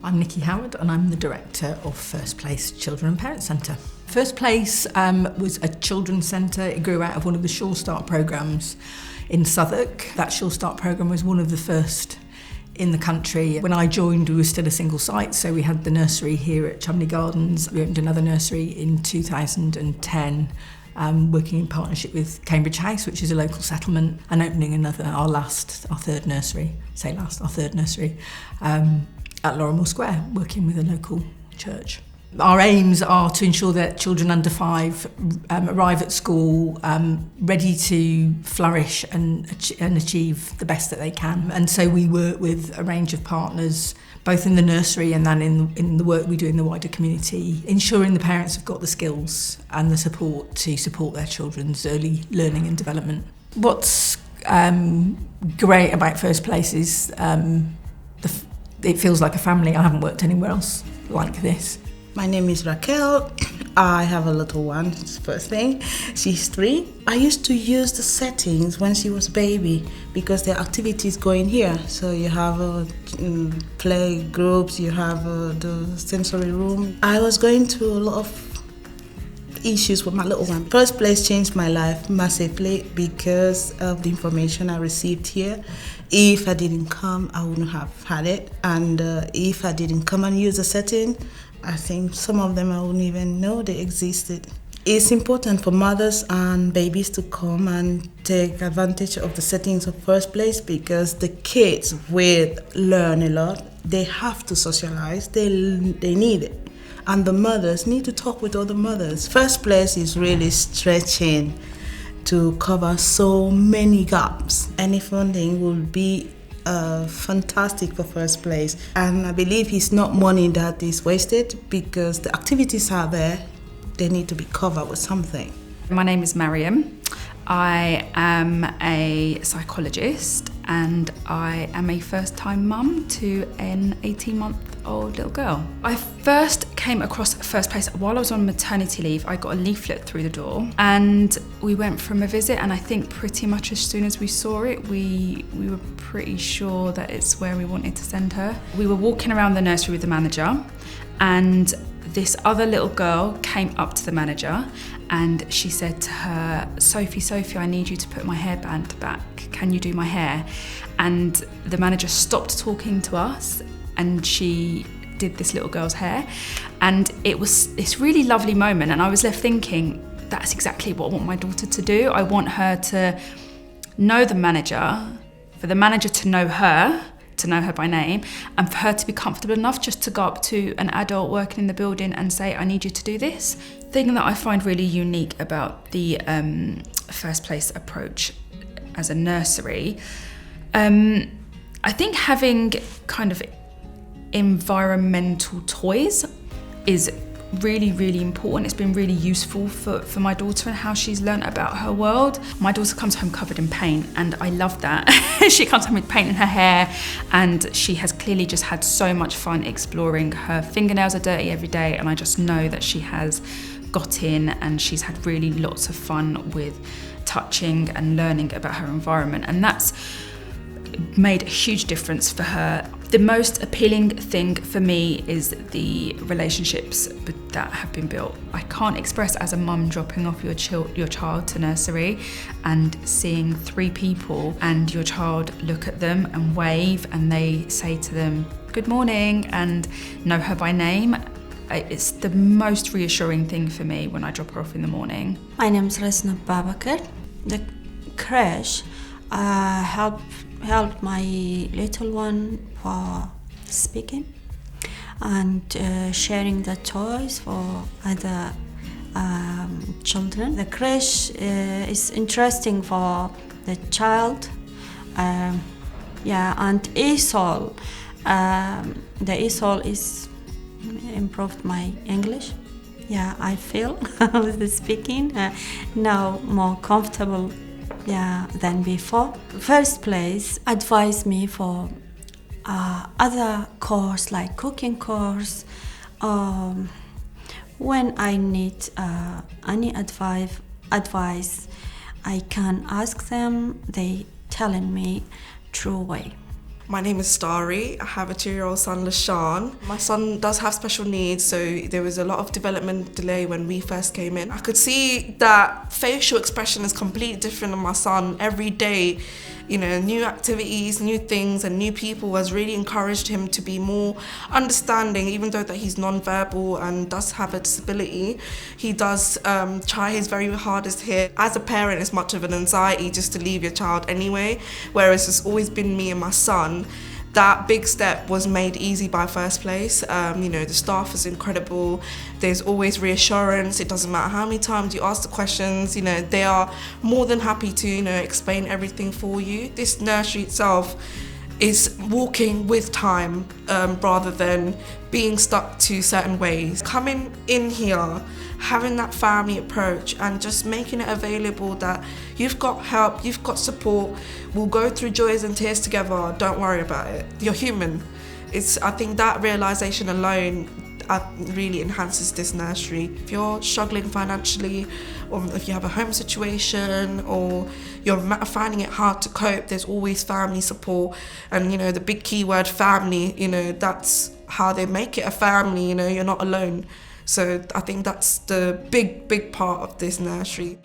I'm Nikki Howard and I'm the director of First Place Children and Parents Centre. First Place was a children's centre. It grew out of one of the Sure Start programmes in Southwark. That Sure Start programme was one of the first in the country. When I joined, we were still a single site, so we had the nursery here at Chumley Gardens. We opened another nursery in 2010, working in partnership with Cambridge House, which is a local settlement, and opening our third nursery at Lorimer Square, working with a local church. Our aims are to ensure that children under 5 arrive at school ready to flourish and achieve the best that they can. And so we work with a range of partners, both in the nursery and then in the work we do in the wider community, ensuring the parents have got the skills and the support to support their children's early learning and development. What's great about First Place is it feels like a family. I haven't worked anywhere else like this. My name is Raquel. I have a little one, it's the first thing. She's 3. I used to use the settings when she was a baby because there are activities going here. So you have play groups, you have the sensory room. I was going through a lot of issues with my little one. First Place changed my life massively because of the information I received here. If I didn't come, I wouldn't have had it. And if I didn't come and use the setting, I think some of them I wouldn't even know they existed. It's important for mothers and babies to come and take advantage of the settings of First Place because the kids will learn a lot. They have to socialize. They need it. And the mothers need to talk with other mothers. First Place is really stretching to cover so many gaps. Any funding will be fantastic for First Place. And I believe it's not money that is wasted because the activities are there. They need to be covered with something. My name is Miriam. I am a psychologist and I am a first-time mum to an 18-month-old little girl. I first came across First Place while I was on maternity leave. I got a leaflet through the door and we went from a visit, and I think pretty much as soon as we saw it, we were pretty sure that it's where we wanted to send her. We were walking around the nursery with the manager, and this other little girl came up to the manager and she said to her, Sophie, I need you to put my hairband back. Can you do my hair? And the manager stopped talking to us and she did this little girl's hair. And it was this really lovely moment. And I was left thinking, that's exactly what I want my daughter to do. I want her to know the manager, for the manager to know her by name, and for her to be comfortable enough just to go up to an adult working in the building and say, I need you to do this. The thing that I find really unique about the First Place approach as a nursery, I think having kind of environmental toys is really, really important. It's been really useful for my daughter and how she's learnt about her world. My daughter comes home covered in paint and I love that. She comes home with paint in her hair and she has clearly just had so much fun exploring. Her fingernails are dirty every day and I just know that she has got in and she's had really lots of fun with touching and learning about her environment, and that's made a huge difference for her. The most appealing thing for me is the relationships that have been built. I can't express as a mum dropping off your child to nursery and seeing 3 people and your child look at them and wave and they say to them, good morning, and know her by name. It's the most reassuring thing for me when I drop her off in the morning. My name is Resna. The crash helped my little one for speaking and sharing the toys for other children. The crash is interesting for the child. And ESOL. The ESOL is improved my English. I feel with speaking now more comfortable than before. First Place advised me for other course like cooking course. When I need any advice, I can ask them. They telling me true way. My name is Starry. I have a 2-year-old son, Lashawn. My son does have special needs, so there was a lot of development delay when we first came in. I could see that facial expression is completely different on my son every day. You know, new activities, new things, and new people has really encouraged him to be more understanding, even though that he's non-verbal and does have a disability. He does try his very hardest here. As a parent, it's much of an anxiety just to leave your child anyway, whereas it's always been me and my son. That big step was made easy by First Place. You know, the staff is incredible. There's always reassurance. It doesn't matter how many times you ask the questions, you know, they are more than happy to, you know, explain everything for you. This nursery itself is walking with time rather than being stuck to certain ways. Coming in here, having that family approach and just making it available that you've got help, you've got support, we'll go through joys and tears together, don't worry about it, you're human. I think that realisation alone really enhances this nursery. If you're struggling financially, or if you have a home situation, or you're finding it hard to cope, there's always family support. And you know, the big key word family, you know, that's how they make it a family, you know, you're not alone. So I think that's the big part of this nursery.